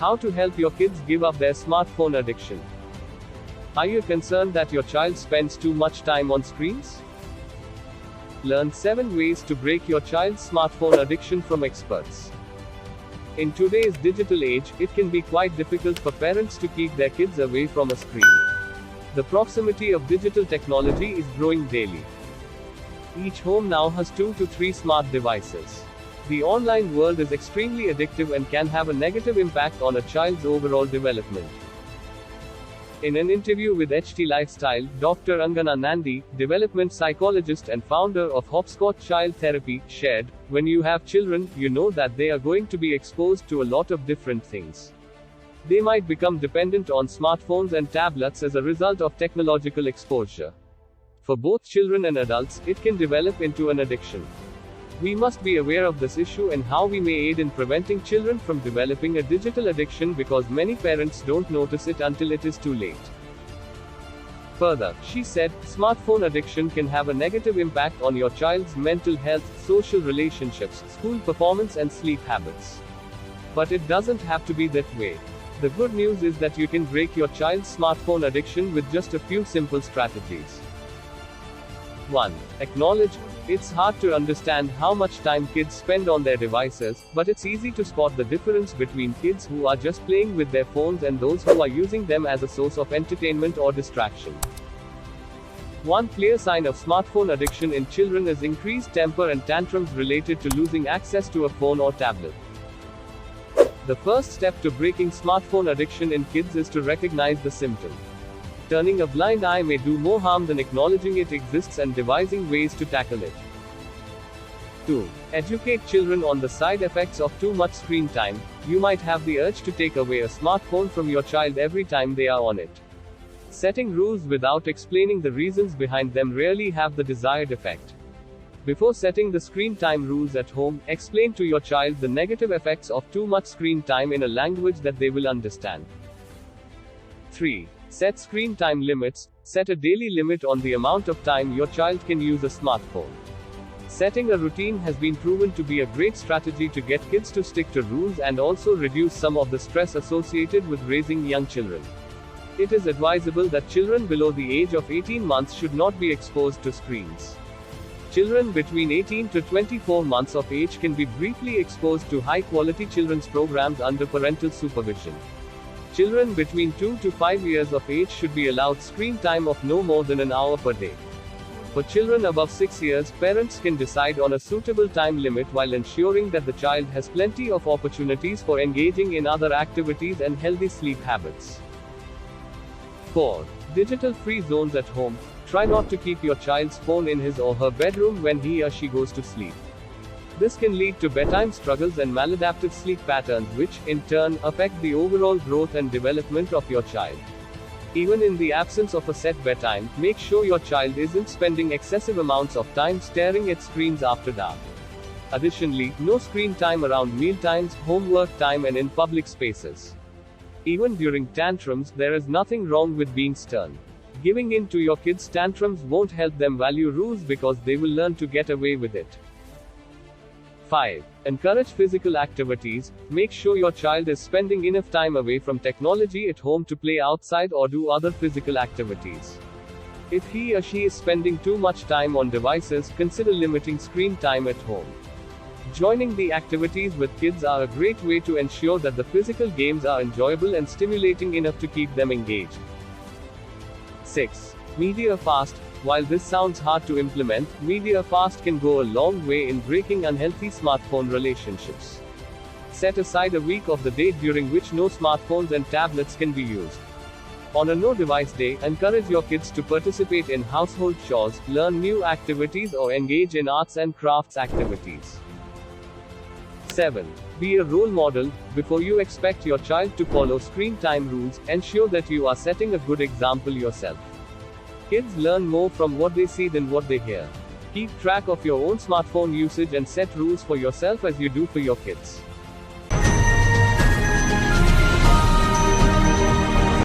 How to help your kids give up their smartphone addiction. Are you concerned that your child spends too much time on screens? Learn 7 ways to break your child's smartphone addiction from experts. In today's digital age, it can be quite difficult for parents to keep their kids away from a screen. The proximity of digital technology is growing daily. Each home now has 2 to 3 smart devices. The online world is extremely addictive and can have a negative impact on a child's overall development. In an interview with HT Lifestyle, Dr. Angana Nandi, development psychologist and founder of Hopscotch Child Therapy, shared, "When you have children, you know that they are going to be exposed to a lot of different things. They might become dependent on smartphones and tablets as a result of technological exposure. For both children and adults, it can develop into an addiction. We must be aware of this issue and how we may aid in preventing children from developing a digital addiction because many parents don't notice it until it is too late." Further, she said, "Smartphone addiction can have a negative impact on your child's mental health, social relationships, school performance and sleep habits. But it doesn't have to be that way. The good news is that you can break your child's smartphone addiction with just a few simple strategies. 1. Acknowledge. It's hard to understand how much time kids spend on their devices, but it's easy to spot the difference between kids who are just playing with their phones and those who are using them as a source of entertainment or distraction. One clear sign of smartphone addiction in children is increased temper and tantrums related to losing access to a phone or tablet. The first step to breaking smartphone addiction in kids is to recognize the symptom. Turning a blind eye may do more harm than acknowledging it exists and devising ways to tackle it. 2. Educate children on the side effects of too much screen time. You might have the urge to take away a smartphone from your child every time they are on it. Setting rules without explaining the reasons behind them rarely have the desired effect. Before setting the screen time rules at home, explain to your child the negative effects of too much screen time in a language that they will understand. 3. Set screen time limits. Set a daily limit on the amount of time your child can use a smartphone. Setting a routine has been proven to be a great strategy to get kids to stick to rules and also reduce some of the stress associated with raising young children. It is advisable that children below the age of 18 months should not be exposed to screens. Children between 18 to 24 months of age can be briefly exposed to high-quality children's programs under parental supervision. Children between 2 to 5 years of age should be allowed screen time of no more than an hour per day. For children above 6 years, parents can decide on a suitable time limit while ensuring that the child has plenty of opportunities for engaging in other activities and healthy sleep habits. 4. Digital-free zones at home. Try not to keep your child's phone in his or her bedroom when he or she goes to sleep. This can lead to bedtime struggles and maladaptive sleep patterns which, in turn, affect the overall growth and development of your child. Even in the absence of a set bedtime, make sure your child isn't spending excessive amounts of time staring at screens after dark. Additionally, no screen time around mealtimes, homework time and in public spaces. Even during tantrums, there is nothing wrong with being stern. Giving in to your kids' tantrums won't help them value rules because they will learn to get away with it. 5. Encourage physical activities. Make sure your child is spending enough time away from technology at home to play outside or do other physical activities. If he or she is spending too much time on devices, consider limiting screen time at home. Joining the activities with kids are a great way to ensure that the physical games are enjoyable and stimulating enough to keep them engaged. 6. Media fast. While this sounds hard to implement, media fast can go a long way in breaking unhealthy smartphone relationships. Set aside a week of the day during which no smartphones and tablets can be used. On a no-device day, encourage your kids to participate in household chores, learn new activities or engage in arts and crafts activities. 7. Be a role model. Before you expect your child to follow screen time rules, ensure that you are setting a good example yourself. Kids learn more from what they see than what they hear. Keep track of your own smartphone usage and set rules for yourself as you do for your kids.